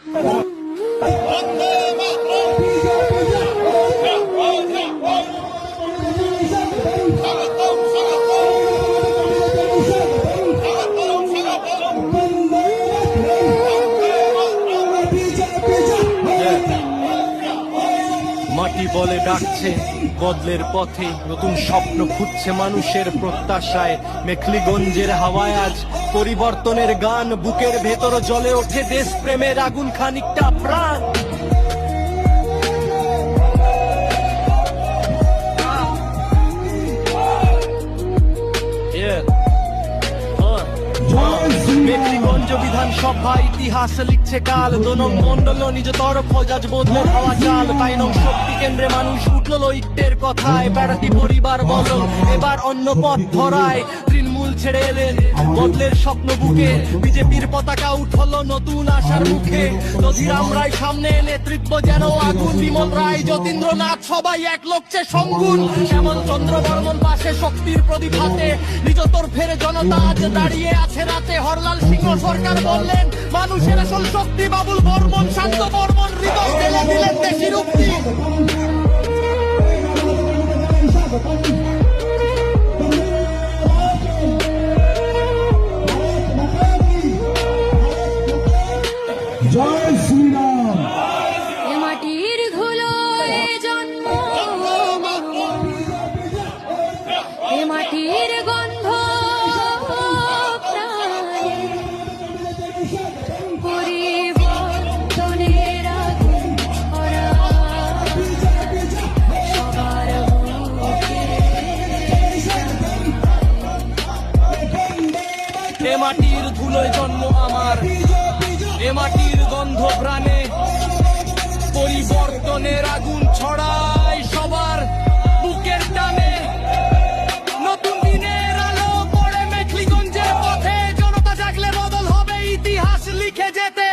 মাটি বলে ডাকছে বদলের পথে, নতুন স্বপ্ন খুঁজছে মানুষের প্রত্যাশায়। মেখলিগঞ্জের হাওয়ায় আজ পরিবর্তনের গান, বুকের ভেতর জ্বলে ওঠে দেশ প্রেমের আগুন, খানিকটা প্রাণ। মেখলিগঞ্জ বিধানসভা ইতিহাস লিখছে কাল, দোনং মন্ডল নিজ তরফ যাজ বদলে হওয়া চাল। তাই নং শক্তি কেন্দ্রে মানুষ উঠল ঐক্যের কথায়, বেড়াতি পরিবার বল এবার অন্য পথ ধরায়। তৃণমূল ছেড়ে এলেন বদলের স্বপ্ন বুকে, বিজেপির পতাকা উঠল নতুন আশার মুখে। দধিরাম রায় সামনে নেতৃত্ব যেন আগুন, বিমল রায় যতীন্দ্রনাথ সবাই এক লক্ষ্যে সঙ্গুন। শ্যামল চন্দ্র বর্মন পাশে শক্তির প্রদীপ হাতে, নিজ তরফের জনতা আজ দাঁড়িয়ে আছে রাতে। হরলাল সিংহ সরকার বললেন মানুষের আসল শক্তি, বাবুল বর্মন শান্ত বর্মন হৃদয় ঢেলে দিলেন দেশির উক্তি। জয় শ্রীরাম। এ মাটির ধুলোয় জন্ম, এ মাটির গন্ধ প্রাণে, পরিবর্তনের আগুন ছড়া সবার বুকে। এ মাটির ধুলোয় জন্ম আমার, এ মাটির গন্ধ প্রাণে, পরিবর্তনের আগুন ছড়ায় সবার বুকের টানে। নতুন দিনের আলো পড়ে মেখলিগঞ্জের পথে, জনতা জাগলে বদল হবে ইতিহাস লিখে যেতে।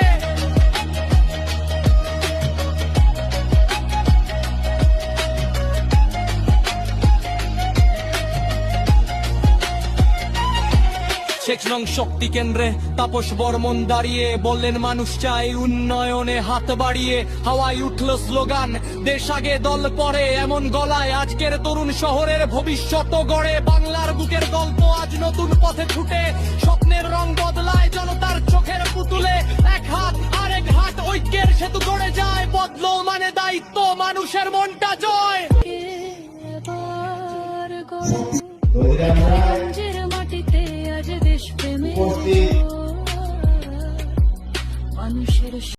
শেখ নং শক্তি কেন্দ্রে তাপস বর্মন দাঁড়িয়ে বললেন মানুষ চাই উন্নয়নে হাত বাড়িয়ে। হাওয়ায় উঠল স্লোগান দেশ আগে দল পরে, এমন গলায় আজকের তরুণ শহরের ভবিষ্যৎ গড়ে। বাংলার বুকের গল্প আজ নতুন পথে ছুটে, স্বপ্নের রং বদলায় জনতার চোখের পুতুলে। এক হাত আরেক হাত ঐক্যের সেতু গড়ে যায়, বদল মানে দায়িত্ব, মানুষের মনটা জয়। মাটিতে আজ দেশ প্রেমে